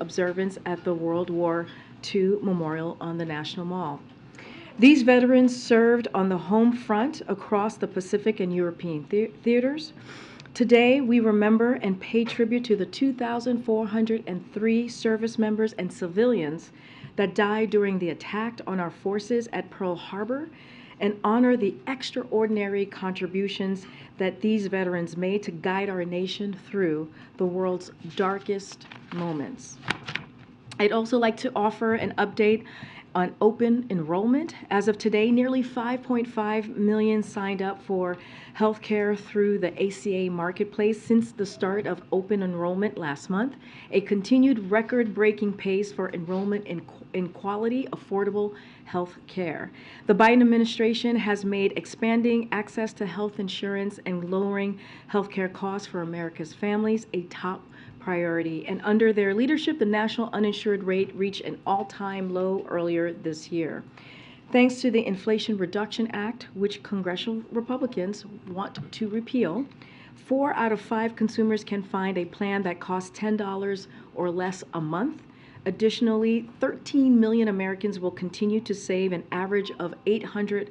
observance at the World War II Memorial on the National Mall. These veterans served on the home front across the Pacific and European theaters. Today, we remember and pay tribute to the 2,403 service members and civilians that died during the attack on our forces at Pearl Harbor and honor the extraordinary contributions that these veterans made to guide our nation through the world's darkest moments. I'd also like to offer an update on open enrollment. As of today, nearly 5.5 million signed up for healthcare through the ACA marketplace since the start of open enrollment last month, a continued record-breaking pace for enrollment in quality, affordable health care. The Biden administration has made expanding access to health insurance and lowering healthcare costs for America's families a top priority. And under their leadership, the national uninsured rate reached an all-time low earlier this year. Thanks to the Inflation Reduction Act, which congressional Republicans want to repeal, 4 out of 5 consumers can find a plan that costs $10 or less a month. Additionally, 13 million Americans will continue to save an average of $800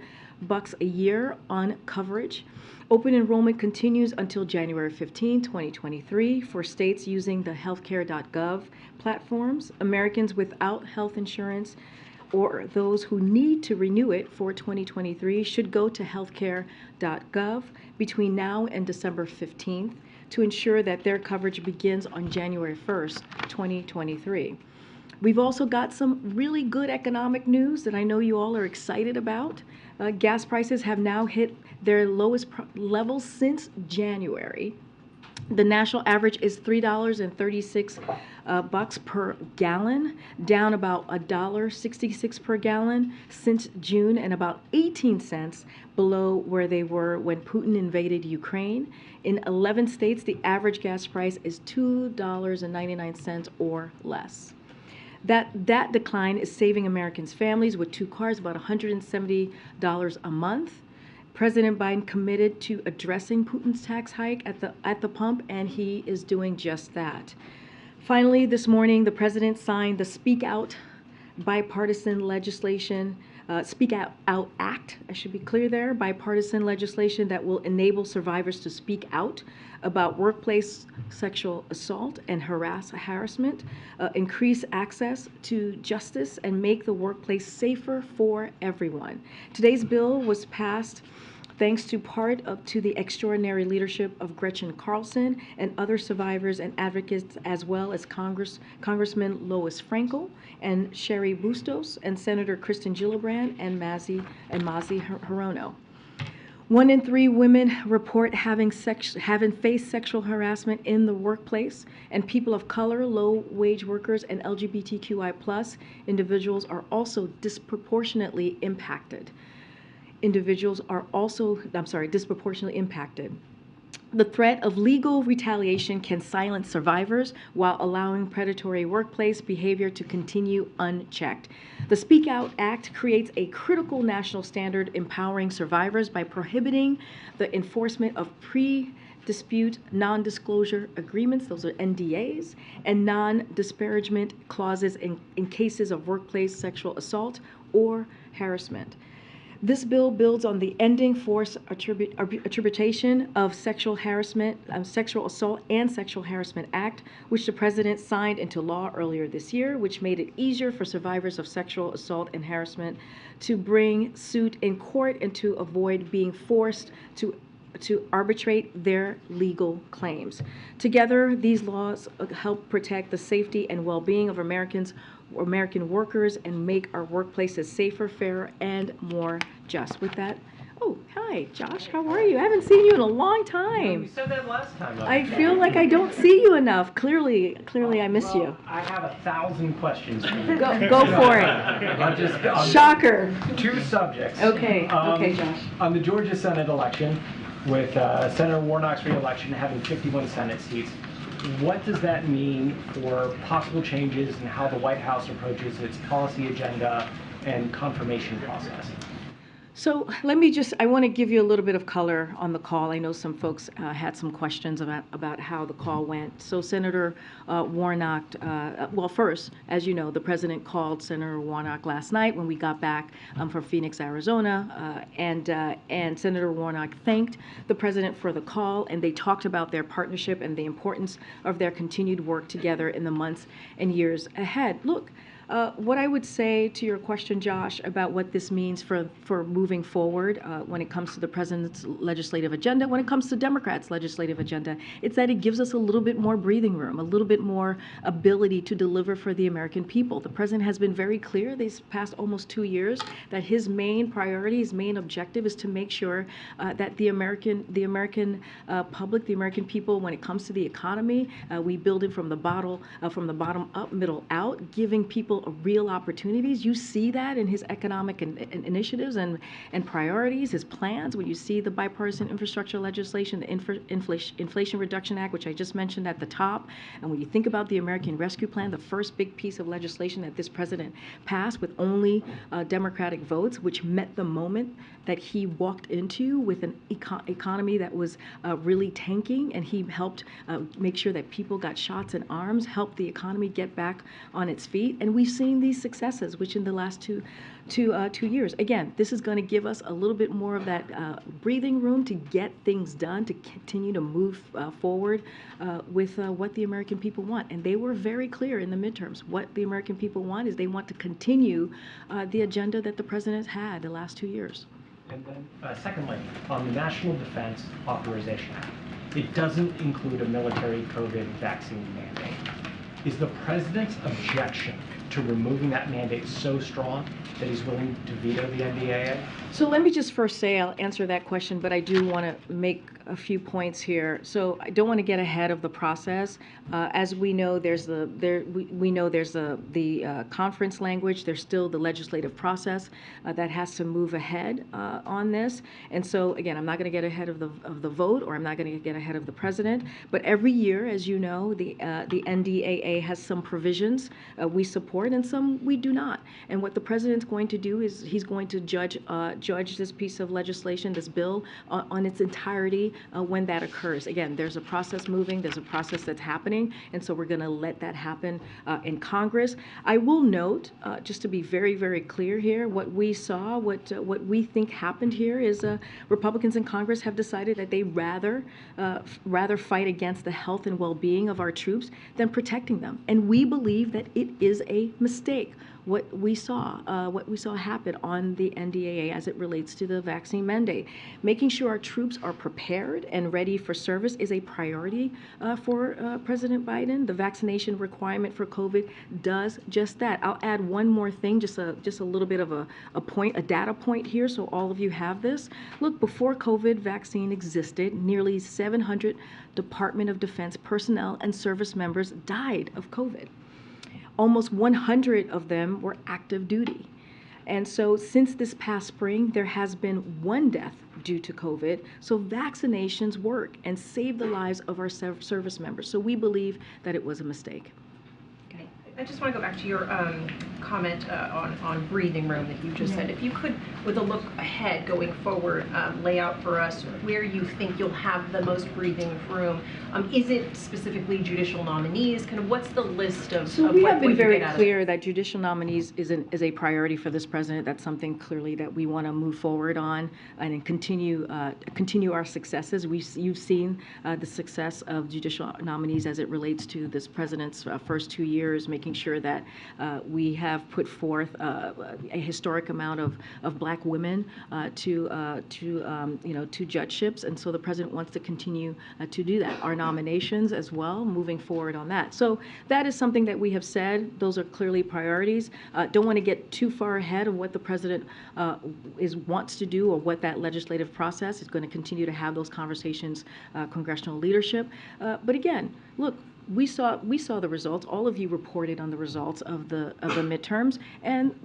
a year on coverage. Open enrollment continues until January 15, 2023 for states using the healthcare.gov platforms. Americans without health insurance or those who need to renew it for 2023 should go to healthcare.gov between now and December 15th to ensure that their coverage begins on January 1st, 2023. We've also got some really good economic news that I know you all are excited about. Gas prices have now hit their lowest levels since January. The national average is $3.36 per gallon, down about $1.66 per gallon since June, and about 18 cents below where they were when Putin invaded Ukraine. In 11 states, the average gas price is $2.99 or less. That decline is saving Americans' families with 2 cars about $170 a month. President Biden committed to addressing Putin's tax hike at the pump, and he is doing just that. Finally, this morning, the president signed the Speak Out bipartisan legislation, Speak Out Act, I should be clear there, bipartisan legislation that will enable survivors to speak out about workplace sexual assault and harassment, increase access to justice, and make the workplace safer for everyone. Today's bill was passed thanks to to the extraordinary leadership of Gretchen Carlson and other survivors and advocates, as well as Congressman Lois Frankel and Sherry Bustos and Senator Kristen Gillibrand and Mazi Hirono. 1 in 3 women report having faced sexual harassment in the workplace, and people of color, low-wage workers, and LGBTQI+ individuals are also disproportionately impacted. Disproportionately impacted. The threat of legal retaliation can silence survivors while allowing predatory workplace behavior to continue unchecked. The Speak Out Act creates a critical national standard empowering survivors by prohibiting the enforcement of pre-dispute non-disclosure agreements, those are NDAs, and non-disparagement clauses in cases of workplace sexual assault or harassment. This bill builds on the Ending Forced Attribution of Sexual Harassment, Sexual Assault and Sexual Harassment Act, which the President signed into law earlier this year, which made it easier for survivors of sexual assault and harassment to bring suit in court and to avoid being forced to arbitrate their legal claims. Together, these laws help protect the safety and well-being of American workers and make our workplaces safer, fairer, and more just. With that, oh, hi, Josh, how are you? I haven't seen you in a long time. You said that last time. I feel like I don't see you enough. Clearly I miss you. I have 1,000 questions for you. Go for it. Shocker. 2 subjects. Okay, Josh. On the Georgia Senate election, with Senator Warnock's re-election having 51 Senate seats, what does that mean for possible changes in how the White House approaches its policy agenda and confirmation process? So I want to give you a little bit of color on the call. I know some folks had some questions about how the call went. So Senator Warnock, well, first, as you know, the president called Senator Warnock last night when we got back from Phoenix, Arizona, and Senator Warnock thanked the president for the call, and they talked about their partnership and the importance of their continued work together in the months and years ahead. Look, what I would say to your question, Josh, about what this means for moving forward when it comes to the president's legislative agenda, when it comes to Democrats' legislative agenda, it's that it gives us a little bit more breathing room, a little bit more ability to deliver for the American people. The president has been very clear these past almost 2 years that his main priority, his main objective is to make sure that the American public, the American people, when it comes to the economy, we build it from the bottom up, middle out, giving people real opportunities. You see that in his economic initiatives and priorities, his plans. When you see the bipartisan infrastructure legislation, the Inflation Reduction Act, which I just mentioned at the top, and when you think about the American Rescue Plan, the first big piece of legislation that this president passed with only Democratic votes, which met the moment that he walked into with an economy that was really tanking, and he helped make sure that people got shots in arms, helped the economy get back on its feet, and we've seen these successes, which in the last two years. Again, this is going to give us a little bit more of that breathing room to get things done, to continue to move forward with what the American people want. And they were very clear in the midterms. What the American people want is they want to continue the agenda that the president had the last 2 years. And then, secondly, on the National Defense Authorization Act, it doesn't include a military COVID vaccine mandate. Is the president's objection to removing that mandate so strong that he's willing to veto the NDAA? So let me just first say, I'll answer that question, but I do want to make a few points here. So I don't want to get ahead of the process. As we know, there's the conference language. There's still the legislative process that has to move ahead on this. And so again, I'm not going to get ahead of the vote, or I'm not going to get ahead of the president. But every year, as you know, the NDAA has some provisions we support and some we do not. And what the president's going to do is he's going to judge this piece of legislation, this bill, on its entirety when that occurs. Again, there's a process moving, there's a process that's happening, and so we're going to let that happen in Congress. I will note, just to be very, very clear here, what we saw, what we think happened here is Republicans in Congress have decided that they rather fight against the health and well-being of our troops than protecting them. And we believe that it is a mistake. What we saw happen on the NDAA as it relates to the vaccine mandate. Making sure our troops are prepared and ready for service is a priority for President Biden. The vaccination requirement for COVID does just that. I'll add one more thing, just a little bit of a data point here, so all of you have this. Look, before COVID vaccine existed, nearly 700 Department of Defense personnel and service members died of COVID. Almost 100 of them were active duty. And so since this past spring, there has been one death due to COVID. So vaccinations work and save the lives of our service members. So we believe that it was a mistake. Okay. I just want to go back to your comment on breathing room that you just said. If you could, with a look ahead going forward, lay out for us where you think you'll have the most breathing room. Is it specifically judicial nominees? Kind of what's the list of So we have been very clear that judicial nominees is a priority for this president. That's something clearly that we want to move forward on and continue our successes. You've seen the success of judicial nominees as it relates to this president's first 2 years, making sure that we have put forth a historic amount of black women to judgeships, and so the president wants to continue to do that. Our nominations as well, moving forward on that. So that is something that we have said. Those are clearly priorities. Don't want to get too far ahead of what the president wants to do or what that legislative process is going to continue to have those conversations, congressional leadership. But again, look, we saw the results. All of you reported on the results of the midterms, and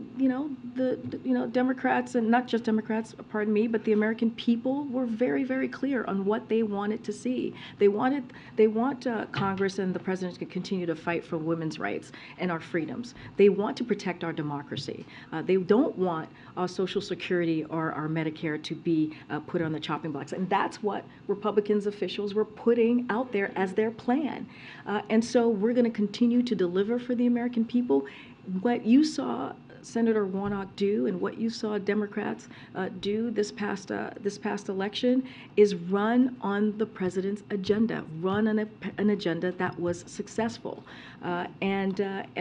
the Democrats, and not just Democrats, pardon me, but the American people were very, very clear on what they wanted to see. They want Congress and the president to continue to fight for women's rights and our freedoms. They want to protect our democracy. They don't want our Social Security or our Medicare to be put on the chopping blocks, and that's what Republicans officials were putting out there as their plan. And so we're going to continue to deliver for the American people. What you saw Senator Warnock do and what you saw Democrats do this past election is run on the president's agenda, run on an agenda that was successful. And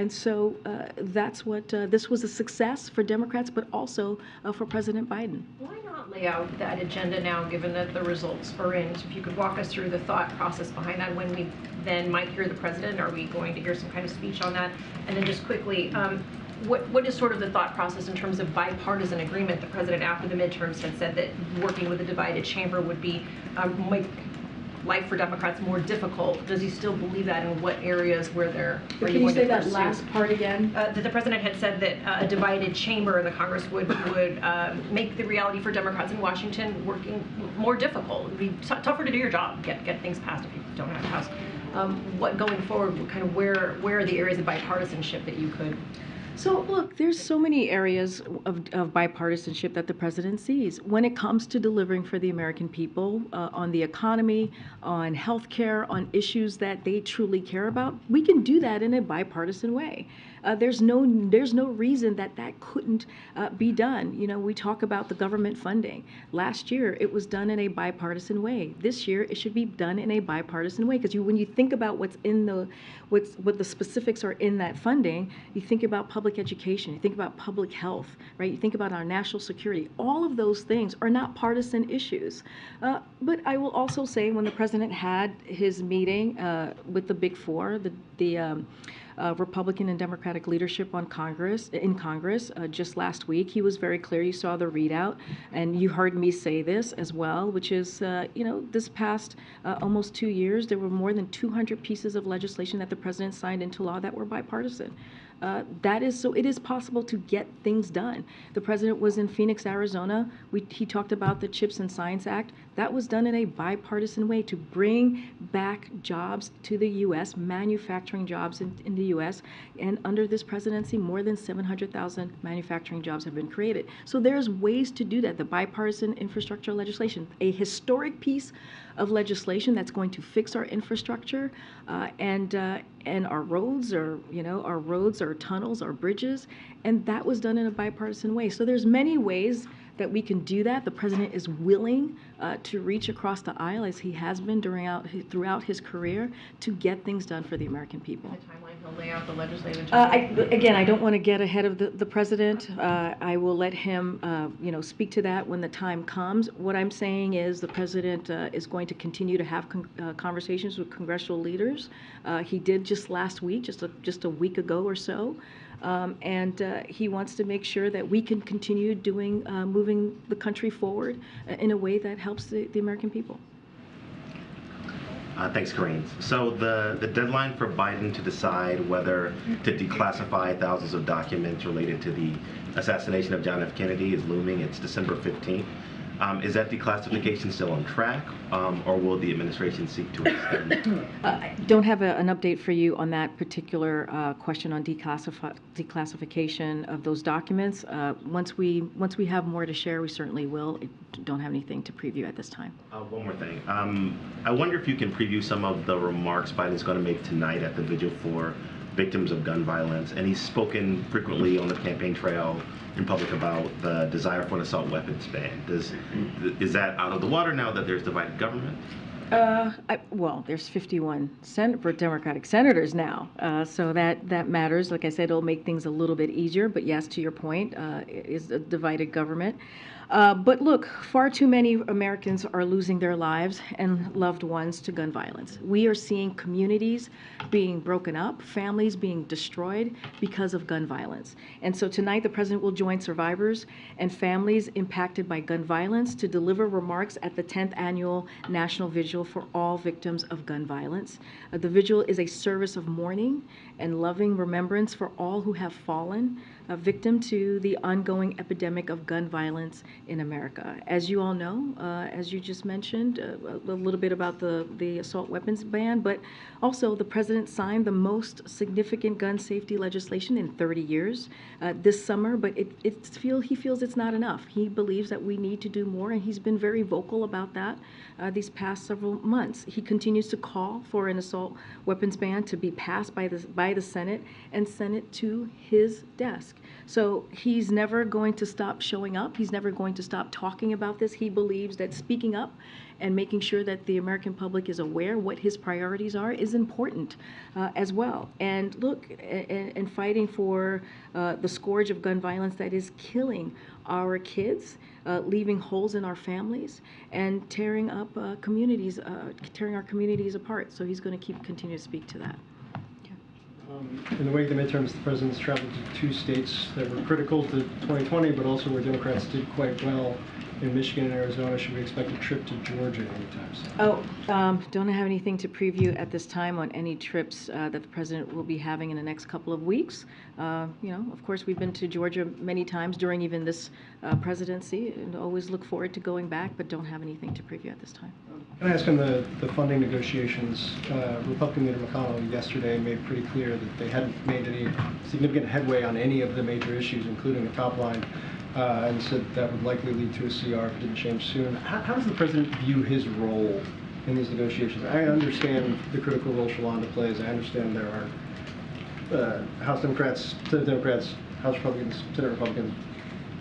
so that's what this was a success for Democrats, but also for President Biden. Why not lay out that agenda now, given that the results are in? So if you could walk us through the thought process behind that, when we then might hear the president, are we going to hear some kind of speech on that? And then just quickly, what is sort of the thought process in terms of bipartisan agreement? The president, after the midterms, had said that working with a divided chamber would be make life for Democrats more difficult. Does he still believe that, and what areas where they're? Can you say that last part again? That the president had said that a divided chamber in the Congress would make the reality for Democrats in Washington working more difficult. It would be tougher to do your job, get things passed if you don't have a House. What going forward? Kind of where are the areas of bipartisanship that you could? So look, there's so many areas of bipartisanship that the president sees when it comes to delivering for the American people on the economy, on health care, on issues that they truly care about. We can do that in a bipartisan way. There's no reason that couldn't be done. You know, we talk about the government funding. Last year, it was done in a bipartisan way. This year, it should be done in a bipartisan way, because when you think about what the specifics are in that funding, you think about public education, you think about public health, right? You think about our national security. All of those things are not partisan issues. But I will also say, when the president had his meeting with the Big Four, the Republican and Democratic leadership in Congress just last week, he was very clear. You saw the readout, and you heard me say this as well, which is, this past almost 2 years, there were more than 200 pieces of legislation that the president signed into law that were bipartisan. So it is possible to get things done. The president was in Phoenix, Arizona. He talked about the CHIPS and Science Act. That was done in a bipartisan way to bring back jobs to the U.S., manufacturing jobs in the U.S. And under this presidency, more than 700,000 manufacturing jobs have been created. So there's ways to do that. The bipartisan infrastructure legislation, a historic piece of legislation that's going to fix our infrastructure and our roads, our tunnels, our bridges, and that was done in a bipartisan way. So there's many ways that we can do that. The president is willing to reach across the aisle, as he has been throughout his career, to get things done for the American people. The timeline he'll lay out the legislative. I don't want to get ahead of the president. I will let him, speak to that when the time comes. What I'm saying is the president is going to continue to have conversations with congressional leaders. He did just last week, just a week ago or so. And he wants to make sure that we can continue moving the country forward in a way that helps the American people. Thanks, Karine. So the deadline for Biden to decide whether to declassify thousands of documents related to the assassination of John F. Kennedy is looming. It's December 15th. Is that declassification still on track, or will the administration seek to extend? I don't have an update for you on that particular question on declassification of those documents. Once we have more to share, we certainly will. I don't have anything to preview at this time. One more thing. I wonder if you can preview some of the remarks Biden's going to make tonight at the vigil for victims of gun violence. And he's spoken frequently on the campaign trail in public about the desire for an assault weapons ban. Is that out of the water now that there's divided government? There's 51 Democratic senators now, so that matters. Like I said, it'll make things a little bit easier. But yes, to your point, it is a divided government. But look, far too many Americans are losing their lives and loved ones to gun violence. We are seeing communities being broken up, families being destroyed because of gun violence. And so tonight, the president will join survivors and families impacted by gun violence to deliver remarks at the 10th Annual National Vigil vigil for all victims of gun violence. The vigil is a service of mourning and loving remembrance for all who have fallen victim to the ongoing epidemic of gun violence in America. As you all know, as you just mentioned, a little bit about the assault weapons ban, but also the president signed the most significant gun safety legislation in 30 years this summer, but he feels it's not enough. He believes that we need to do more, and he's been very vocal about that these past several months. He continues to call for an assault weapons ban to be passed by the Senate and send it to his desk. So he's never going to stop showing up. He's never going to stop talking about this. He believes that speaking up and making sure that the American public is aware what his priorities are is important as well. And look, and fighting for the scourge of gun violence that is killing our kids, leaving holes in our families, and tearing up communities, tearing our communities apart. So he's going to continue to speak to that. In the wake of the midterms, the president's traveled to 2 states that were critical to 2020, but also where Democrats did quite well. In Michigan and Arizona, should we expect a trip to Georgia anytime soon? Don't have anything to preview at this time on any trips that the president will be having in the next couple of weeks. Of course, we've been to Georgia many times during even this presidency, and always look forward to going back, but don't have anything to preview at this time. Can I ask on the funding negotiations? Republican leader McConnell yesterday made pretty clear that they hadn't made any significant headway on any of the major issues, including the top line. And said that would likely lead to a CR if it didn't change soon. How does the president view his role in these negotiations? I understand the critical role Shalonda plays. I understand there are House Democrats, Senate Democrats, House Republicans, Senate Republicans.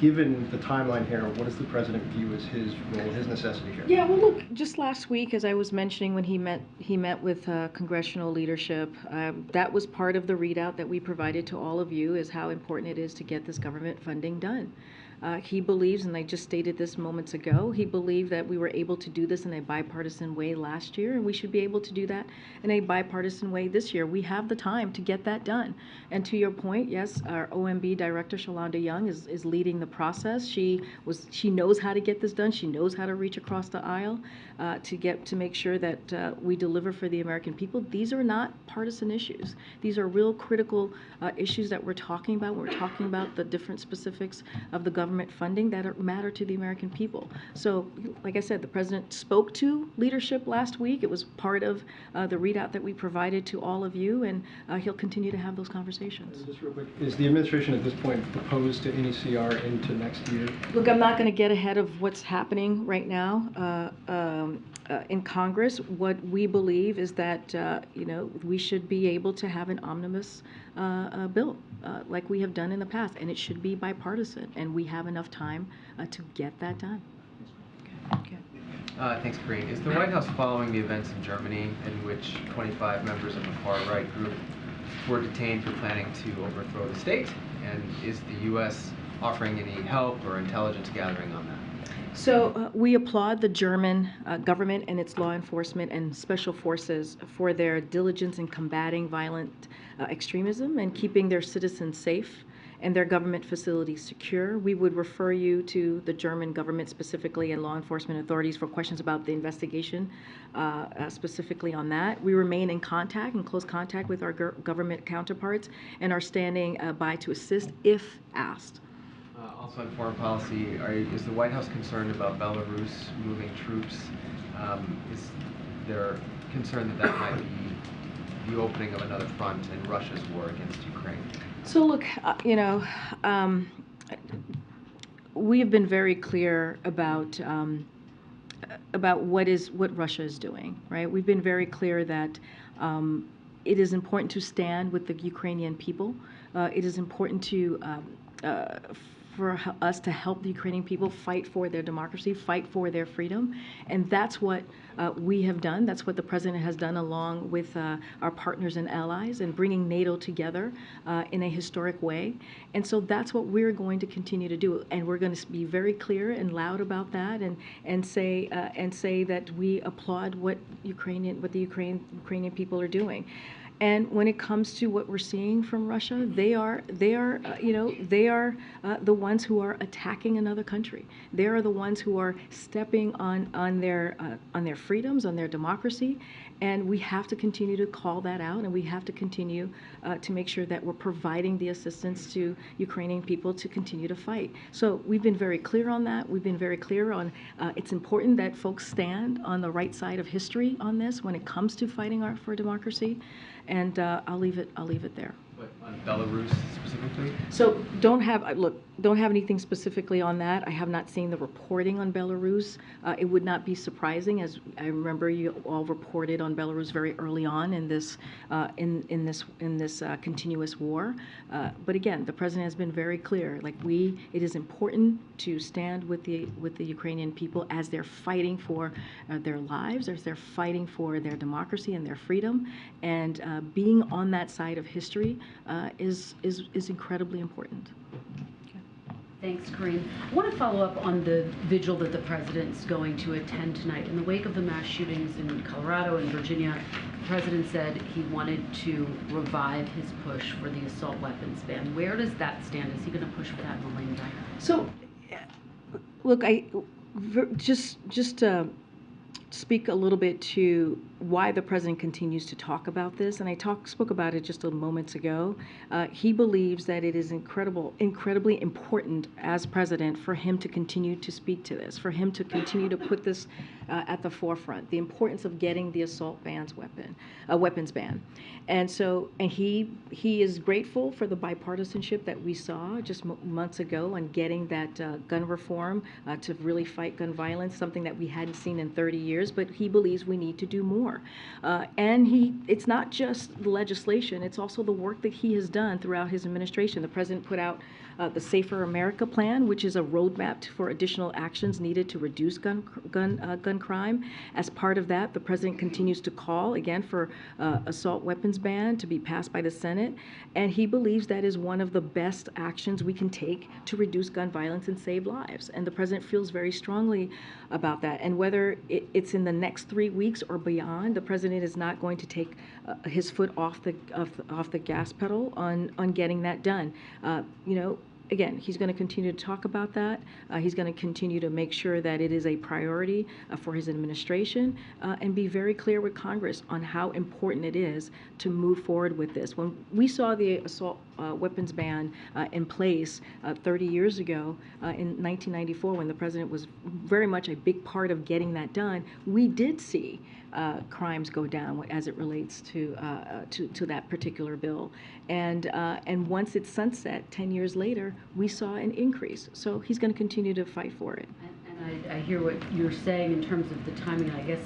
Given the timeline here, what does the president view as his role, his necessity here? Yeah, well, look, just last week, as I was mentioning, when he met with congressional leadership, that was part of the readout that we provided to all of you, is how important it is to get this government funding done. He believes, and I just stated this moments ago, he believed that we were able to do this in a bipartisan way last year, and we should be able to do that in a bipartisan way this year. We have the time to get that done. And to your point, yes, our OMB director, Shalonda Young, is leading the process. She knows how to get this done. She knows how to reach across the aisle to make sure that we deliver for the American people. These are not partisan issues. These are real critical issues that we're talking about. We're talking about the different specifics of the government funding that matter to the American people. So, like I said, the president spoke to leadership last week. It was part of the readout that we provided to all of you, and he'll continue to have those conversations. Just real quick, is the administration at this point opposed to any CR into next year? Look, I'm not going to get ahead of what's happening right now in Congress. What we believe is that we should be able to have an omnibus bill like we have done in the past, and it should be bipartisan, and we have enough time to get that done. Okay. Thanks, Karine. Is the White House following the events in Germany in which 25 members of the far-right group were detained for planning to overthrow the state? And is the U.S. offering any help or intelligence gathering on that? So we applaud the German government and its law enforcement and special forces for their diligence in combating violent extremism and keeping their citizens safe and their government facilities secure. We would refer you to the German government specifically and law enforcement authorities for questions about the investigation specifically on that. We remain in close contact with our government counterparts and are standing by to assist if asked. Also on foreign policy, is the White House concerned about Belarus moving troops? Is there concern that might be the opening of another front in Russia's war against Ukraine? So look, we have been very clear about what Russia is doing, right? We've been very clear that it is important to stand with the Ukrainian people. It is important for us to help the Ukrainian people fight for their democracy, fight for their freedom. And that's what we have done. That's what the president has done along with our partners and allies and bringing NATO together in a historic way. And so that's what we're going to continue to do. And we're going to be very clear and loud about that and say that we applaud what the Ukrainian people are doing. And when it comes to what we're seeing from Russia, they are the ones who are attacking another country. They are the ones who are stepping on their freedoms, on their democracy, and we have to continue to call that out, and we have to continue to make sure that we're providing the assistance to Ukrainian people to continue to fight. So we've been very clear on that. We've been very clear on it's important that folks stand on the right side of history on this when it comes to fighting for democracy. And I'll leave it there. But on Belarus specifically? So don't have anything specifically on that. I have not seen the reporting on Belarus. It would not be surprising, as I remember you all reported on Belarus very early on in this continuous war. But again, the president has been very clear. It is important to stand with the Ukrainian people as they're fighting for their lives, as they're fighting for their democracy and their freedom, and being on that side of history is incredibly important. Thanks, Karine. I want to follow up on the vigil that the president's going to attend tonight. In the wake of the mass shootings in Colorado and Virginia, the president said he wanted to revive his push for the assault weapons ban. Where does that stand? Is he going to push for that in the lane back? So, look, just speak a little bit to why the president continues to talk about this, and I spoke about it just a moment ago. He believes that it is incredibly important as president for him to continue to speak to this, for him to continue to put this at the forefront, the importance of getting the assault weapons ban. And he is grateful for the bipartisanship that we saw just months ago on getting that gun reform to really fight gun violence, something that we hadn't seen in 30 years, but he believes we need to do more. It's not just the legislation, it's also the work that he has done throughout his administration. The president put out the Safer America Plan, which is a roadmap for additional actions needed to reduce gun crime. As part of that, the president continues to call, again, for assault weapons ban to be passed by the Senate, and he believes that is one of the best actions we can take to reduce gun violence and save lives. And the president feels very strongly about that. And whether it's in the next 3 weeks or beyond, the president is not going to take his foot off the gas pedal on getting that done. Again, he's going to continue to talk about that. He's going to continue to make sure that it is a priority for his administration and be very clear with Congress on how important it is to move forward with this. When we saw the assault weapons ban in place 30 years ago in 1994, when the president was very much a big part of getting that done, we did see crimes go down as it relates to that particular bill. And once it's sunset, 10 years later, we saw an increase. So he's going to continue to fight for it. And I hear what you're saying in terms of the timing. I guess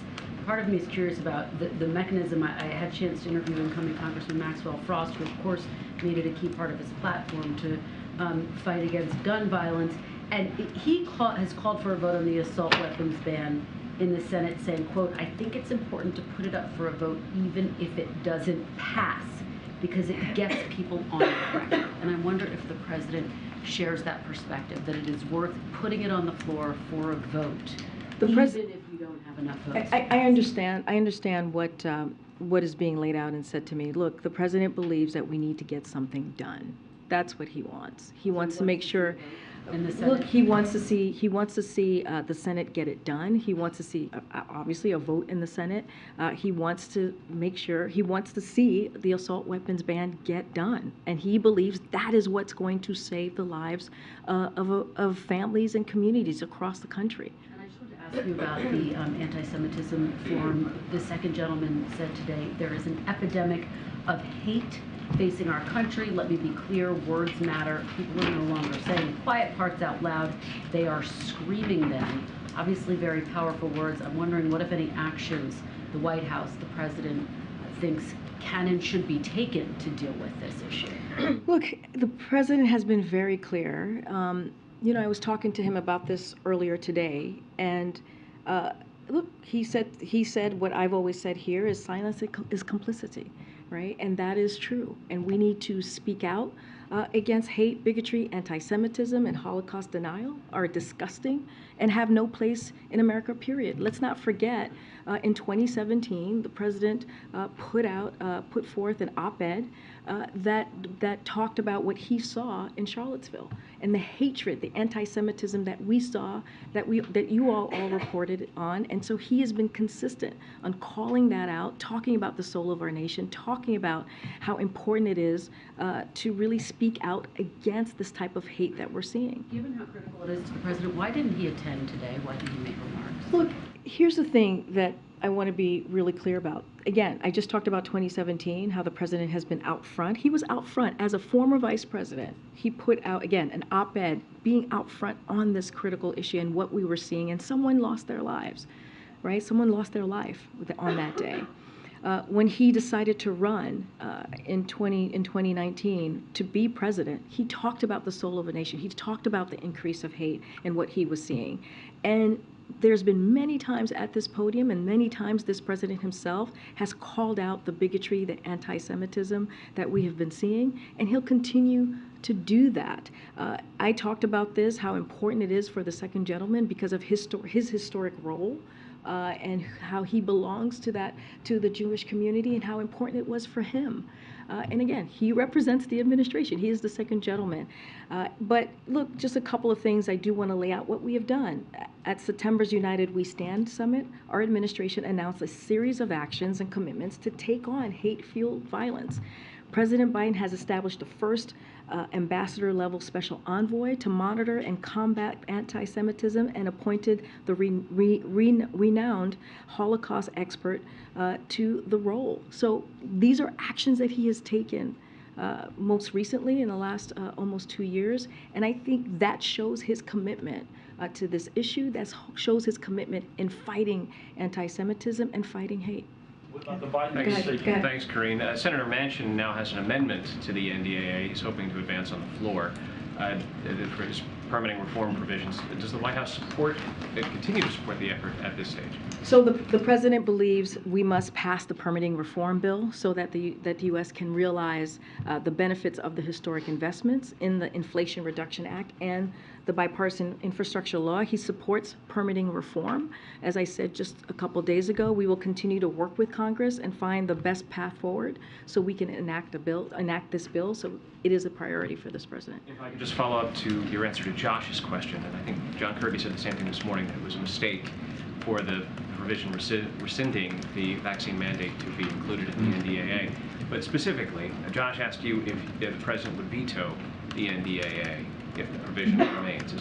part of me is curious about the mechanism. I had a chance to interview incoming Congressman Maxwell Frost, who of course made it a key part of his platform to fight against gun violence. And he has called for a vote on the assault weapons ban in the Senate, saying, quote, "I think it's important to put it up for a vote even if it doesn't pass, because it gets people on the record." And I wonder if the president shares that perspective, that it is worth putting it on the floor for a vote, even if we don't have enough votes. I understand what is being laid out and said to me. Look, the president believes that we need to get something done. That's what he wants. He wants to make sure. Look, he wants to see the Senate get it done. He wants to see obviously a vote in the Senate. He wants to make sure, he wants to see the assault weapons ban get done, and he believes that is what's going to save the lives of families and communities across the country. And I just want to ask you about the anti-Semitism forum. The second gentleman said today there is an epidemic of hate facing our country. Let me be clear, words matter. People are no longer saying the quiet parts out loud. They are screaming them. Obviously very powerful words. I'm wondering what, if any, actions the White House, the president, thinks can and should be taken to deal with this issue. Look, the president has been very clear. I was talking to him about this earlier today, and look, he said what I've always said here is silence is complicity. Right? And that is true. And we need to speak out against hate, bigotry, anti-Semitism, and Holocaust denial are disgusting and have no place in America, period. Let's not forget in 2017, the president put forth an op-ed that talked about what he saw in Charlottesville and the hatred, the anti-Semitism that we saw, that you all reported on. And so he has been consistent on calling that out, talking about the soul of our nation, talking about how important it is to really speak out against this type of hate that we're seeing. Given how critical it is to the president, why didn't he attend today? Why didn't he make remarks? Look, here's the thing that I want to be really clear about. Again, I just talked about 2017, how the president has been out front. He was out front as a former vice president. He put out, again, an op-ed being out front on this critical issue and what we were seeing, and someone lost their lives, right? Someone lost their life on that day. When he decided to run in 2019 to be president, he talked about the soul of a nation. He talked about the increase of hate and what he was seeing. And there's been many times at this podium and many times this president himself has called out the bigotry, the anti-Semitism that we have been seeing, and he'll continue to do that. I talked about this, how important it is for the second gentleman because of his historic role and how he belongs to the Jewish community and how important it was for him. And again, he represents the administration. He is the second gentleman. But look, just a couple of things I do want to lay out what we have done. At September's United We Stand Summit, our administration announced a series of actions and commitments to take on hate-fueled violence. President Biden has established the first ambassador-level special envoy to monitor and combat anti-Semitism and appointed the renowned Holocaust expert to the role. So these are actions that he has taken most recently in the last almost 2 years, and I think that shows his commitment to this issue, that shows his commitment in fighting anti-Semitism and fighting hate. What about the Biden administration? Thanks, Karine. Senator Manchin now has an amendment to the NDAA he's hoping to advance on the floor for his permitting reform provisions. Does the White House continue to support the effort at this stage? So the president believes we must pass the permitting reform bill so that the U.S. can realize the benefits of the historic investments in the Inflation Reduction Act and the bipartisan infrastructure law. He supports permitting reform. As I said just a couple days ago, we will continue to work with Congress and find the best path forward so we can enact this bill. So it is a priority for this president. If I could just follow up to your answer to Josh's question, and I think John Kirby said the same thing this morning, that it was a mistake for the provision rescinding the vaccine mandate to be included in the NDAA. But specifically, Josh asked you if the president would veto the NDAA if the provision remains.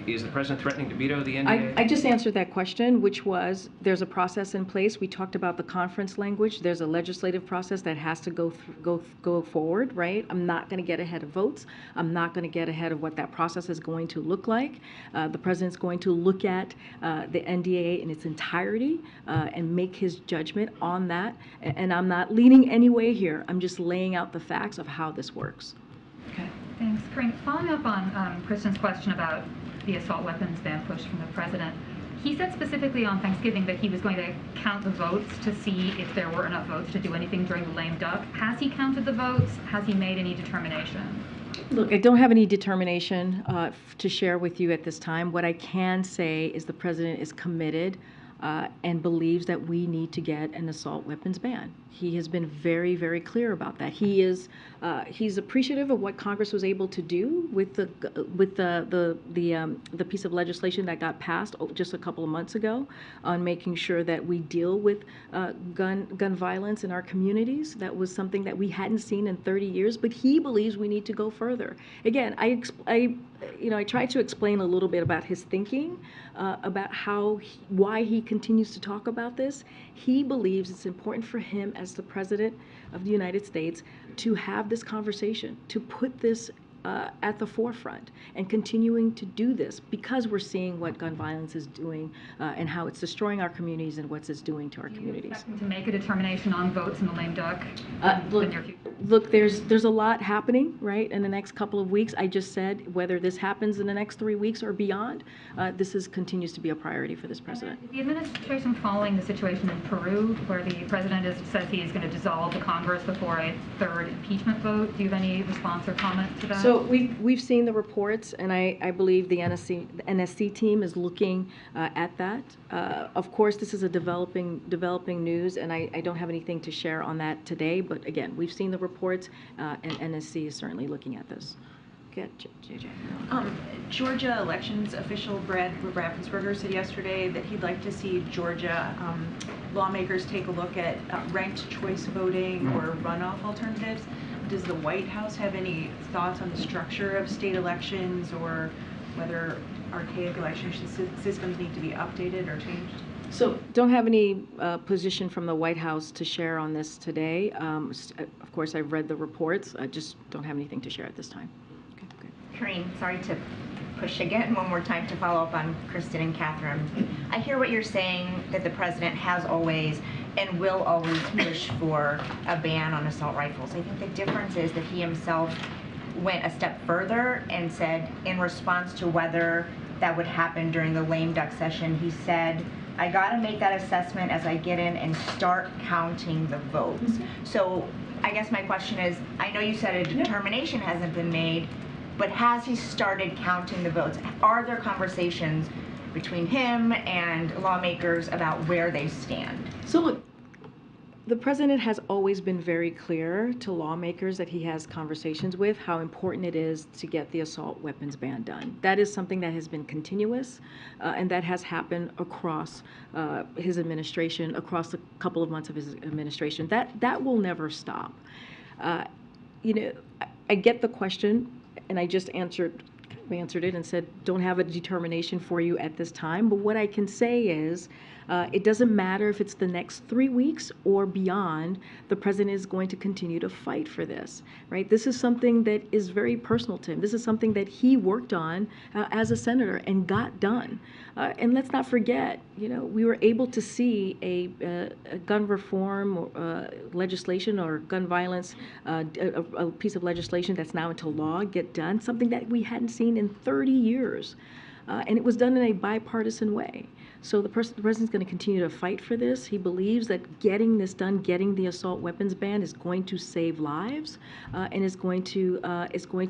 Is the president threatening to veto the NDAA? I just answered that question, which was there's a process in place. We talked about the conference language. There's a legislative process that has to go forward, right? I'm not going to get ahead of votes. I'm not going to get ahead of what that process is going to look like. The president's going to look at the NDAA in its entirety and make his judgment on that. And I'm not leaning any way here. I'm just laying out the facts of how this works. Okay. Thanks. Karine, following up on Kristen's question about the assault weapons ban push from the president, he said specifically on Thanksgiving that he was going to count the votes to see if there were enough votes to do anything during the lame duck. Has he counted the votes? Has he made any determination? Look, I don't have any determination to share with you at this time. What I can say is the president is committed and believes that we need to get an assault weapons ban. He has been very, very clear about that. He's appreciative of what Congress was able to do with the piece of legislation that got passed just a couple of months ago on making sure that we deal with gun violence in our communities. That was something that we hadn't seen in 30 years, but he believes we need to go further. Again, I tried to explain a little bit about his thinking, about why he continues to talk about this. He believes it's important for him as the President of the United States to have this conversation, to put this at the forefront and continuing to do this because we're seeing what gun violence is doing and how it's destroying our communities and what it's doing to our communities. Do you expect him to make a determination on votes in the lame duck in the near future? Look, there's a lot happening, right, in the next couple of weeks. I just said whether this happens in the next 3 weeks or beyond, this continues to be a priority for this president. Is the administration following the situation in Peru where the president says he is going to dissolve the Congress before a third impeachment vote? Do you have any response or comment to that? So So we've seen the reports, and I believe the NSC team is looking at that. Of course, this is a developing news, and I don't have anything to share on that today. But again, we've seen the reports, and NSC is certainly looking at this. Okay, JJ. Georgia elections official Brad Raffensperger said yesterday that he'd like to see Georgia lawmakers take a look at ranked choice voting or runoff alternatives. Does the White House have any thoughts on the structure of state elections or whether archaic election systems need to be updated or changed? So don't have any position from the White House to share on this today. Of course, I've read the reports. I just don't have anything to share at this time. Okay. Karine, sorry to push again one more time to follow up on Kristen and Catherine. I hear what you're saying, that the president has always and will always push for a ban on assault rifles. I think the difference is that he himself went a step further and said, in response to whether that would happen during the lame duck session, he said, I gotta make that assessment as I get in and start counting the votes. So I guess my question is, I know you said a determination hasn't been made, but has he started counting the votes? Are there conversations between him and lawmakers about where they stand? So look, the president has always been very clear to lawmakers that he has conversations with how important it is to get the assault weapons ban done. That is something that has been continuous, and that has happened across his administration, across a couple of months of his administration. That will never stop. You know, I get the question, and I just answered it and said, don't have a determination for you at this time. But what I can say is, it doesn't matter if it's the next 3 weeks or beyond, the president is going to continue to fight for this, right? This is something that is very personal to him. This is something that he worked on as a senator and got done. And let's not forget, you know, we were able to see a gun reform legislation or gun violence, a piece of legislation that's now into law get done, something that we hadn't seen in 30 years. And it was done in a bipartisan way. So the president's going to continue to fight for this. He believes that getting this done, getting the assault weapons ban, is going to save lives, and is going to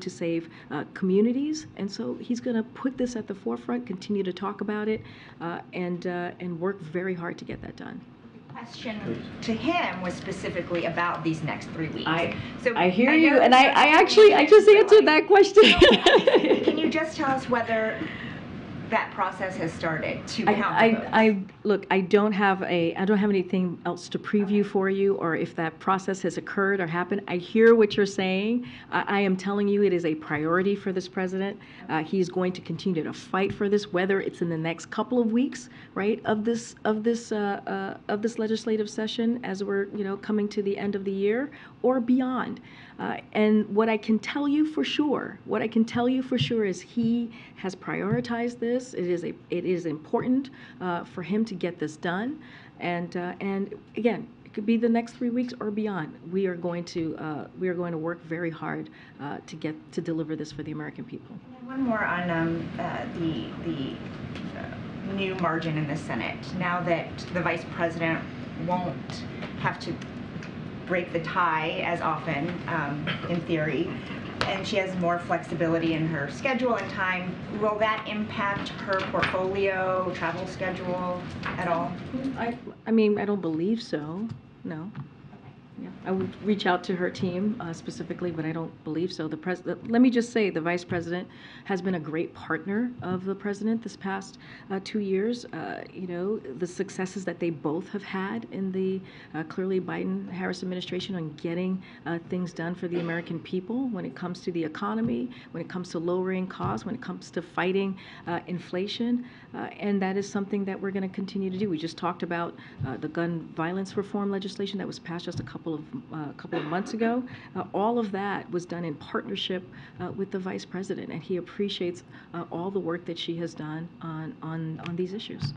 save communities. And so he's going to put this at the forefront, continue to talk about it, and work very hard to get that done. Question to him was specifically about these next 3 weeks. I hear you, and I just answered that question. Can you just tell us whether that process has started to count the votes? Look, I don't have anything else to preview for you, or if that process has occurred or happened. I hear what you're saying. I am telling you it is a priority for this president. He's going to continue to fight for this, whether it's in the next couple of weeks, right, of this legislative session as we're coming to the end of the year, or beyond. And what I can tell you for sure is he has prioritized this. It is important for him to get this done, and again, it could be the next 3 weeks or beyond. We are going to work very hard to deliver this for the American people. One more on the new margin in the Senate. Now that the vice president won't have to break the tie as often, in theory, and she has more flexibility in her schedule and time, will that impact her portfolio, travel schedule at all? I mean, I don't believe so, no. Yeah, I would reach out to her team specifically, but I don't believe so. Let me just say, the vice president has been a great partner of the president this past 2 years. The successes that they both have had in the clearly Biden-Harris administration on getting things done for the American people when it comes to the economy, when it comes to lowering costs, when it comes to fighting inflation, and that is something that we're going to continue to do. We just talked about the gun violence reform legislation that was passed just a couple of months ago. All of that was done in partnership with the vice president, and he appreciates all the work that she has done on these issues.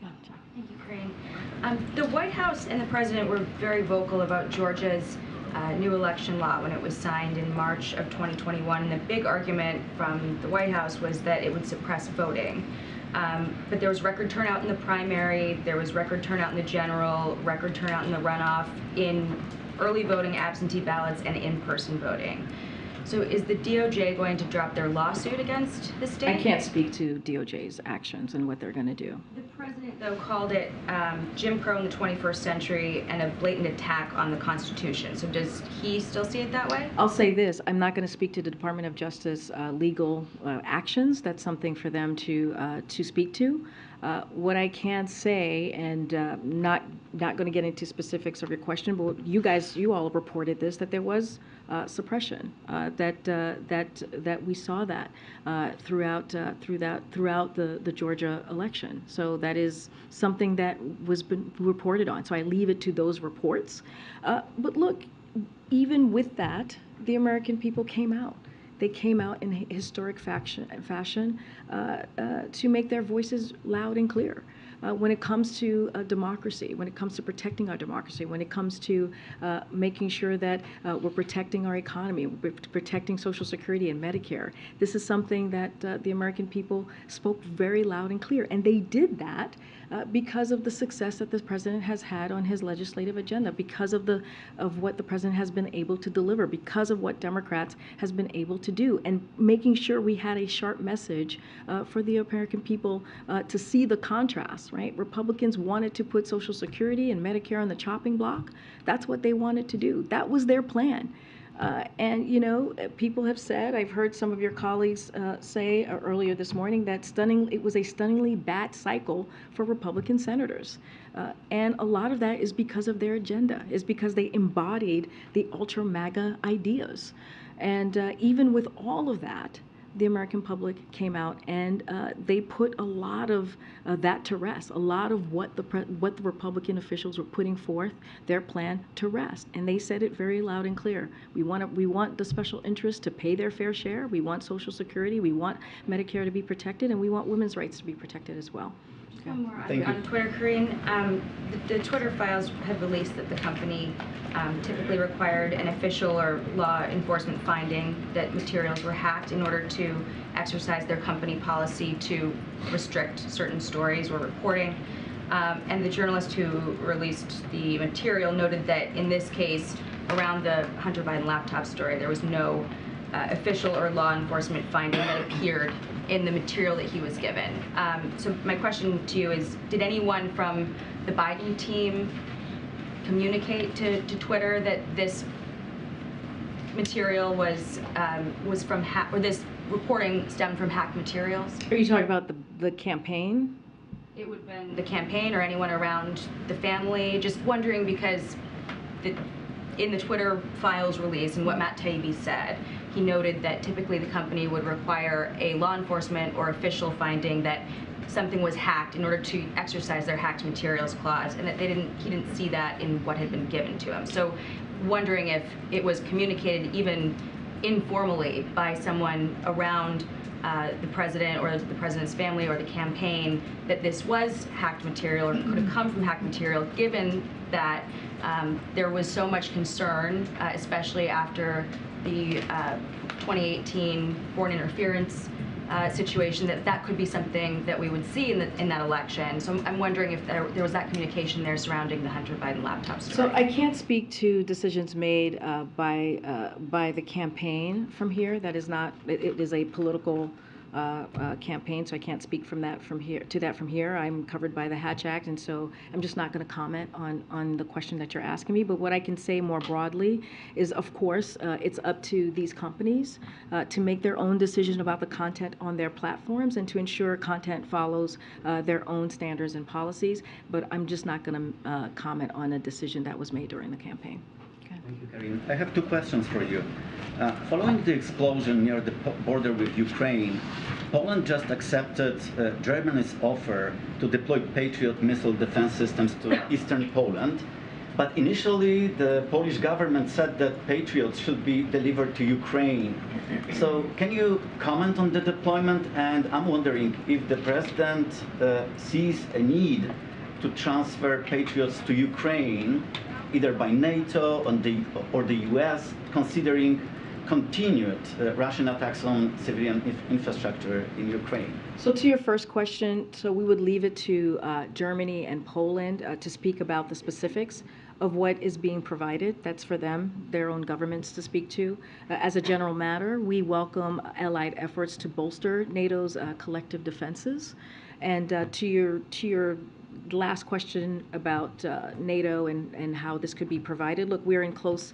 Thank you, Karine. The White House and the president were very vocal about Georgia's new election law when it was signed in March of 2021. And the big argument from the White House was that it would suppress voting. But there was record turnout in the primary, there was record turnout in the general, record turnout in the runoff, in early voting, absentee ballots, and in-person voting. So is the DOJ going to drop their lawsuit against the state? I can't speak to DOJ's actions and what they're going to do. The president, though, called it Jim Crow in the 21st century and a blatant attack on the Constitution. So does he still see it that way? I'll say this, I'm not going to speak to the Department of Justice legal actions. That's something for them to speak to. What I can say, and not going to get into specifics of your question, but you all reported this, that there was suppression, that we saw that throughout the Georgia election. So that is something that was been reported on. So I leave it to those reports. But look, even with that, the American people came out. They came out in historic fashion to make their voices loud and clear. When it comes to democracy, when it comes to protecting our democracy, when it comes to making sure that we're protecting our economy, we're protecting Social Security and Medicare. This is something that the American people spoke very loud and clear. And they did that because of the success that the president has had on his legislative agenda, because of what the president has been able to deliver, because of what Democrats has been able to do, and making sure we had a sharp message for the American people to see the contrast, right? Republicans wanted to put Social Security and Medicare on the chopping block. That's what they wanted to do. That was their plan. And, you know, people have said, I've heard some of your colleagues say earlier this morning that it was a stunningly bad cycle for Republican senators. And a lot of that is because of their agenda, is because they embodied the ultra MAGA ideas. And even with all of that, the American public came out and they put a lot of that to rest, a lot of what the Republican officials were putting forth, their plan to rest. And they said it very loud and clear. We want the special interests to pay their fair share. We want Social Security. We want Medicare to be protected. And we want women's rights to be protected as well. Just one more on Twitter, Karine. The Twitter files have released that the company typically required an official or law enforcement finding that materials were hacked in order to exercise their company policy to restrict certain stories or reporting. And the journalist who released the material noted that in this case, around the Hunter Biden laptop story, there was no official or law enforcement finding that appeared in the material that he was given. So my question to you is, did anyone from the Biden team communicate to Twitter that this material was from or this reporting stemmed from hacked materials? Are you talking about the campaign? It would have been the campaign or anyone around the family. Just wondering because in the Twitter files release and what Matt Taibbi said, he noted that typically the company would require a law enforcement or official finding that something was hacked in order to exercise their hacked materials clause, and that he didn't see that in what had been given to him. So wondering if it was communicated even informally by someone around the president or the president's family or the campaign that this was hacked material or could have come from hacked material, given that there was so much concern, especially after the 2018 foreign interference situation, that could be something that we would see in that election. So I'm wondering if there was that communication there surrounding the Hunter Biden laptop story. So I can't speak to decisions made by the campaign from here. That is not. It is a political campaign, so I can't speak from that from here. I'm covered by the Hatch Act, and so I'm just not going to comment on the question that you're asking me. But what I can say more broadly is, of course, it's up to these companies to make their own decision about the content on their platforms and to ensure content follows their own standards and policies. But I'm just not going to comment on a decision that was made during the campaign. Thank you, Karine. I have two questions for you. Following the explosion near the border with Ukraine, Poland just accepted Germany's offer to deploy Patriot missile defense systems to eastern Poland. But initially, the Polish government said that Patriots should be delivered to Ukraine. So can you comment on the deployment? And I'm wondering if the president sees a need to transfer Patriots to Ukraine, either by NATO or the US, considering continued Russian attacks on civilian infrastructure in Ukraine. So to your first question, so we would leave it to Germany and Poland to speak about the specifics of what is being provided. That's for them, their own governments to speak to. As a general matter, we welcome allied efforts to bolster NATO's collective defenses. And to your last question about NATO and how this could be provided, look, we're in close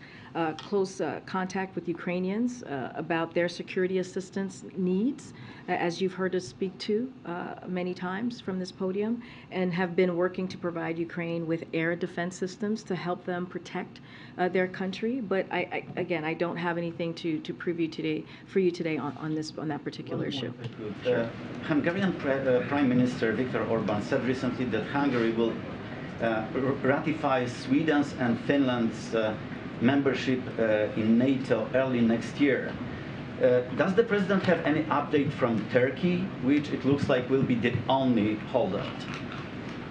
contact with Ukrainians about their security assistance needs, as you've heard us speak to many times from this podium, and have been working to provide Ukraine with air defense systems to help them protect their country. But again, I don't have anything to preview today for you today on that particular issue. Hungarian Prime Minister Viktor Orban said recently that Hungary will ratify Sweden's and Finland's membership in NATO early next year. Does the president have any update from Turkey, which it looks like will be the only holdout?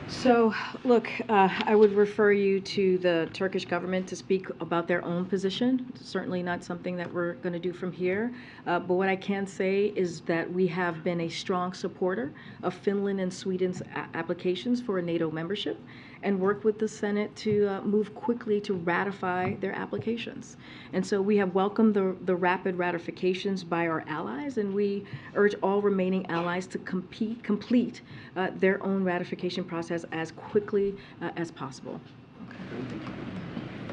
So, look, I would refer you to the Turkish government to speak about their own position. Certainly not something that we're going to do from here. But what I can say is that we have been a strong supporter of Finland and Sweden's applications for a NATO membership, and work with the Senate to move quickly to ratify their applications. And so we have welcomed the rapid ratifications by our allies, and we urge all remaining allies to complete their own ratification process as quickly as possible.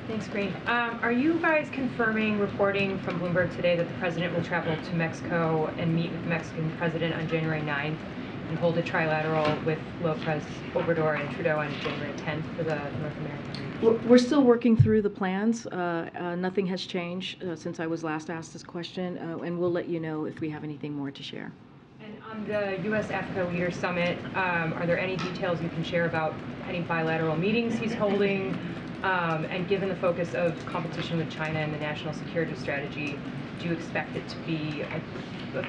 Thanks, Karine. Are you guys confirming, reporting from Bloomberg today that the president will travel to Mexico and meet with the Mexican president on January 9th and hold a trilateral with Lopez Obrador and Trudeau on January 10th for the North American region? We're still working through the plans. Nothing has changed since I was last asked this question, and we'll let you know if we have anything more to share. And on the U.S.-Africa Leaders Summit, are there any details you can share about any bilateral meetings he's holding? And given the focus of competition with China and the national security strategy, do you expect it to be a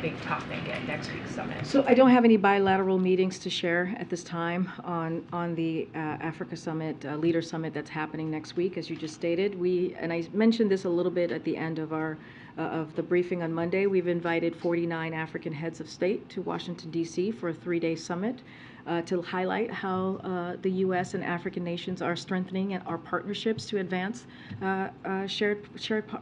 big topic at next week's summit? So I don't have any bilateral meetings to share at this time on the Africa Summit, Leader Summit that's happening next week, as you just stated. And I mentioned this a little bit at the end of our of the briefing on Monday. We've invited 49 African heads of state to Washington, D.C. for a 3-day summit to highlight how the U.S. and African nations are strengthening our partnerships to advance shared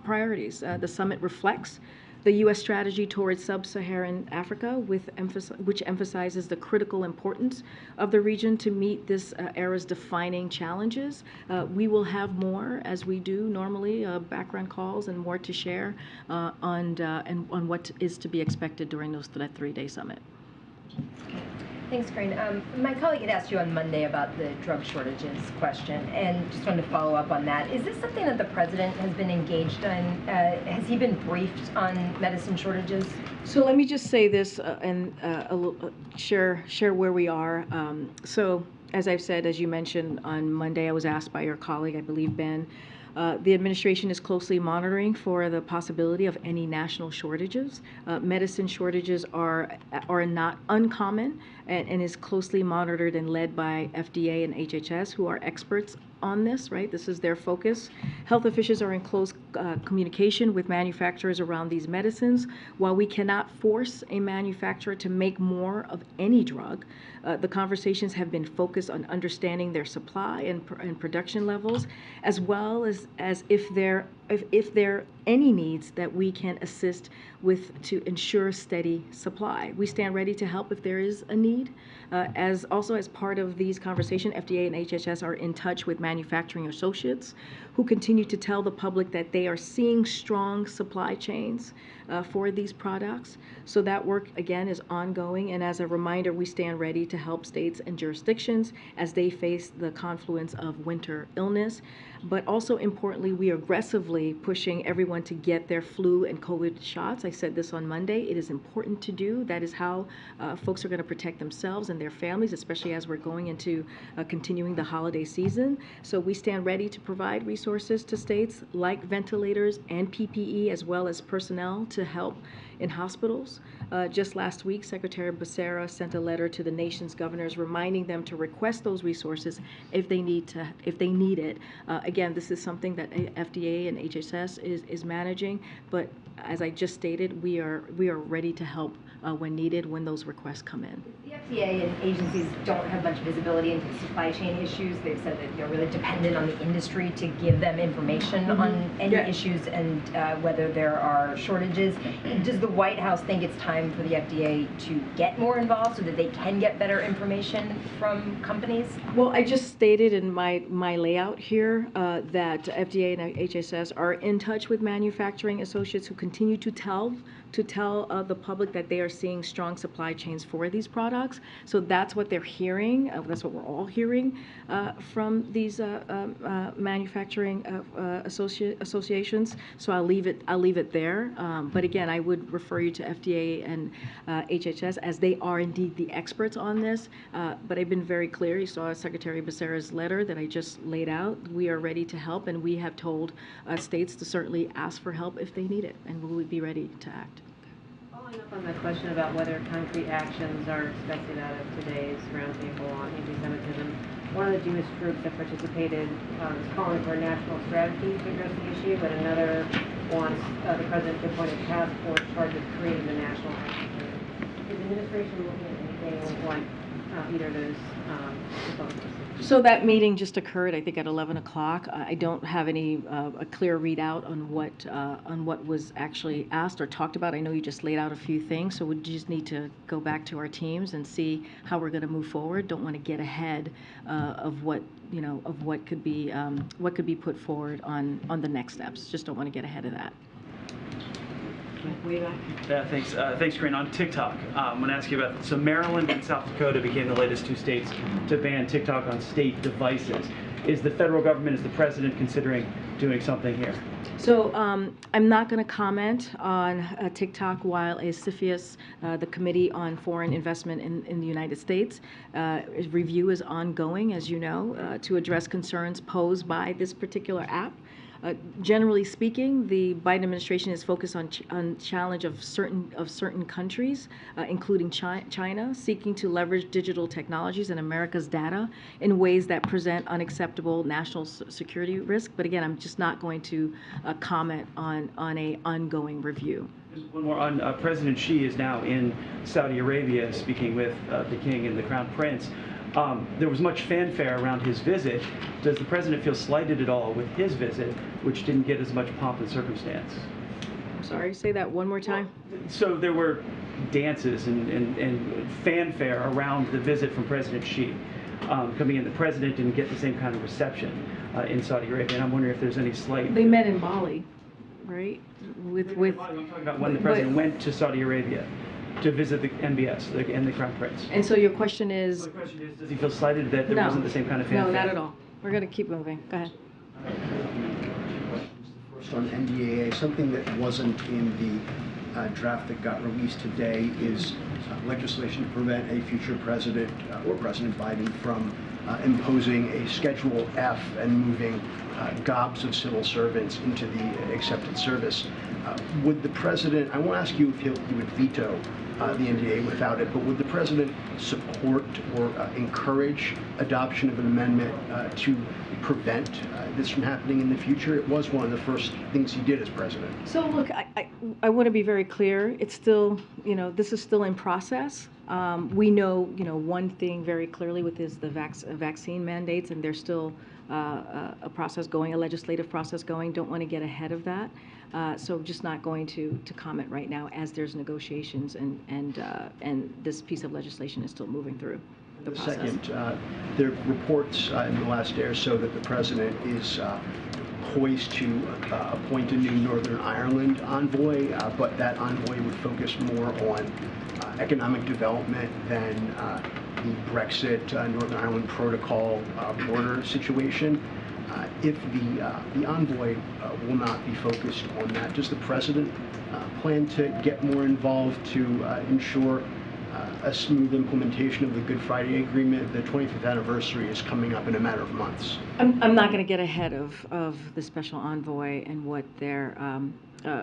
priorities. The summit reflects the U.S. strategy towards sub-Saharan Africa, which emphasizes the critical importance of the region to meet this era's defining challenges. We will have more, as we do normally, background calls and more to share on what is to be expected during that 3-day summit. Thanks, Karine. My colleague had asked you on Monday about the drug shortages question, and just wanted to follow up on that. Is this something that the president has been engaged in? Has he been briefed on medicine shortages? So let me just say this and share where we are. So as I've said, as you mentioned on Monday, I was asked by your colleague, I believe Ben, the administration is closely monitoring for the possibility of any national shortages. Medicine shortages are not uncommon and is closely monitored and led by FDA and HHS, who are experts on this, right? This is their focus. Health officials are in close communication with manufacturers around these medicines. While we cannot force a manufacturer to make more of any drug, the conversations have been focused on understanding their supply and production levels, as well as if there are any needs that we can assist with to ensure steady supply. We stand ready to help if there is a need. As part of these conversations, FDA and HHS are in touch with manufacturing associates who continue to tell the public that they are seeing strong supply chains for these products. So that work, again, is ongoing. And as a reminder, we stand ready to help states and jurisdictions as they face the confluence of winter illness. But also importantly, we are aggressively pushing everyone to get their flu and COVID shots. I said this on Monday. It is important to do. That is how folks are going to protect themselves and their families, especially as we're going into continuing the holiday season. So we stand ready to provide resources to states like ventilators and PPE, as well as personnel to help in hospitals. Just last week, Secretary Becerra sent a letter to the nation's governors reminding them to request those resources if they need it. Again, this is something that FDA and HHS is managing, but as I just stated, we are ready to help when needed, when those requests come in. The FDA and agencies don't have much visibility into the supply chain issues. They've said that they're really dependent on the industry to give them information on any issues and whether there are shortages. Does the White House think it's time for the FDA to get more involved so that they can get better information from companies? Well, I just stated in my layout here that FDA and HHS are in touch with manufacturing associates who continue to tell the public that they are seeing strong supply chains for these products. So that's what they're hearing. That's what we're all hearing from these manufacturing associations. So I'll leave it there. But again, I would refer you to FDA and HHS as they are indeed the experts on this. But I've been very clear. You saw Secretary Becerra's letter that I just laid out. We are ready to help, and we have told states to certainly ask for help if they need it, and we will be ready to act. Following up on the question about whether concrete actions are expected out of today's roundtable on anti-Semitism, one of the Jewish groups that participated is calling for a national strategy to address the issue, but another wants the president to appoint a task force charged with creating the national action plan. Is the administration looking at anything like either of those proposals? So that meeting just occurred, I think, at 11 o'clock. I don't have any a clear readout on what was actually asked or talked about. I know you just laid out a few things, so we just need to go back to our teams and see how we're going to move forward. Don't want to get ahead of what could be put forward on the next steps. Just don't want to get ahead of that. Thanks, Karine. On TikTok, I'm going to ask you about, so Maryland and South Dakota became the latest two states to ban TikTok on state devices. Is the federal government, is the president considering doing something here? So I'm not going to comment on TikTok while a CFIUS, the Committee on Foreign Investment in the United States, review is ongoing, as you know, to address concerns posed by this particular app. Generally speaking, the Biden administration is focused on challenge of certain countries, including China, seeking to leverage digital technologies and America's data in ways that present unacceptable national security risk. But again, I'm just not going to comment on an ongoing review. Just one more on President Xi is now in Saudi Arabia speaking with the king and the crown prince. There was much fanfare around his visit. Does the president feel slighted at all with his visit, which didn't get as much pomp and circumstance? I'm sorry, say that one more time. So there were dances and fanfare around the visit from President Xi coming in. The president didn't get the same kind of reception in Saudi Arabia, and I'm wondering if there's any slight... They met in Bali, right? I'm talking about when the president went to Saudi Arabia to visit the MBS and the Crown Prince. And so your question is? So the question is, does he feel slighted that there wasn't the same kind of fanfare? No, not at all. We're going to keep moving. Go ahead. First on NDAA, something that wasn't in the draft that got released today is legislation to prevent a future president or President Biden from imposing a Schedule F and moving gobs of civil servants into the accepted service. Would the president, I won't ask you if he would veto the NDA without it, but would the president support or encourage adoption of an amendment to prevent this from happening in the future? It was one of the first things he did as president. So look, I want to be very clear. It's still, this is still in process. We know, one thing very clearly with is the vaccine mandates, and there's still a process going, a legislative process going. Don't want to get ahead of that. So just not going to comment right now as there's negotiations and this piece of legislation is still moving through the process. Second, there are reports in the last day or so that the president is poised to appoint a new Northern Ireland envoy, but that envoy would focus more on economic development than the Brexit Northern Ireland Protocol border situation. If the envoy will not be focused on that, does the president plan to get more involved to ensure a smooth implementation of the Good Friday Agreement? The 25th anniversary is coming up in a matter of months. I'm not going to get ahead of the special envoy and what their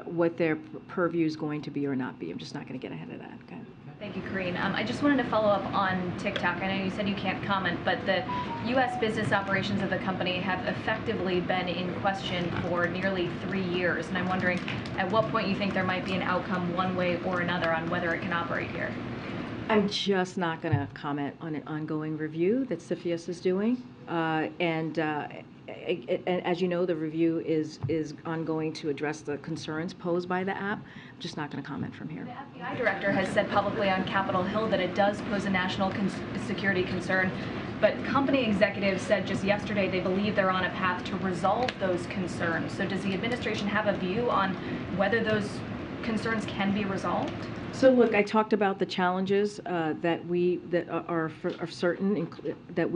what their purview is going to be or not be. I'm just not going to get ahead of that. Okay. Thank you, Karine. I just wanted to follow up on TikTok. I know you said you can't comment, but the U.S. business operations of the company have effectively been in question for nearly 3 years, and I'm wondering at what point you think there might be an outcome one way or another on whether it can operate here. I'm just not going to comment on an ongoing review that CFIUS is doing. As you know, the review is ongoing to address the concerns posed by the app. I'm just not going to comment from here. The FBI director has said publicly on Capitol Hill that it does pose a national security concern, but company executives said just yesterday they believe they're on a path to resolve those concerns. So does the administration have a view on whether those concerns can be resolved? So look, I talked about the challenges that are certain that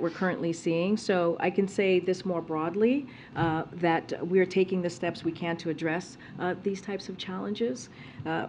we're currently seeing. So I can say this more broadly, that we're taking the steps we can to address these types of challenges.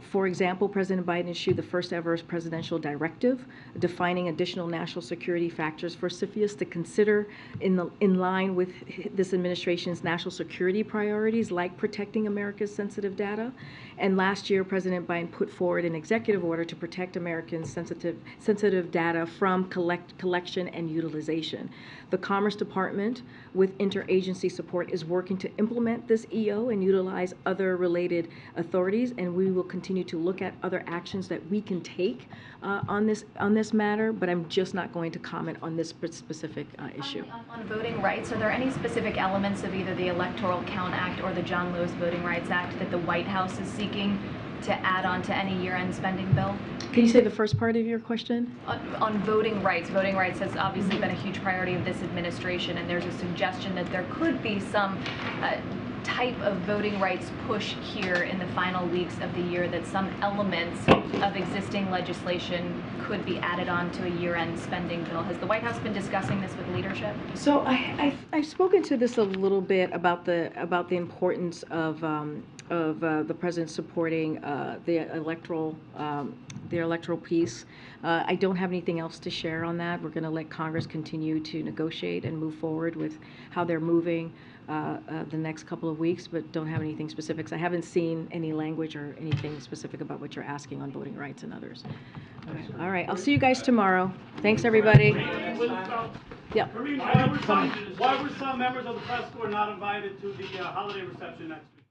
For example, President Biden issued the first ever presidential directive defining additional national security factors for CFIUS to consider in line with this administration's national security priorities, like protecting America's sensitive data. And last year, President Biden put forward an executive order to protect Americans' sensitive data from collection and utilization. The Commerce Department, with interagency support, is working to implement this EO and utilize other related authorities, and we will continue to look at other actions that we can take on this matter, but I'm just not going to comment on this specific issue. On voting rights, are there any specific elements of either the Electoral Count Act or the John Lewis Voting Rights Act that the White House is seeking to add on to any year-end spending bill? Can you say the first part of your question? On voting rights. Voting rights has obviously been a huge priority of this administration, and there's a suggestion that there could be some type of voting rights push here in the final weeks of the year, that some elements of existing legislation could be added on to a year-end spending bill. Has the White House been discussing this with leadership? So I've spoken to this a little bit about the importance of the president supporting the electoral piece. I don't have anything else to share on that. We're going to let Congress continue to negotiate and move forward with how they're moving the next couple of weeks, but don't have anything specifics. I haven't seen any language or anything specific about what you're asking on voting rights and others. All right, I'll see you guys tomorrow. Thanks, everybody. Yeah. Karine, why were some members of the press corps not invited to the holiday reception next week?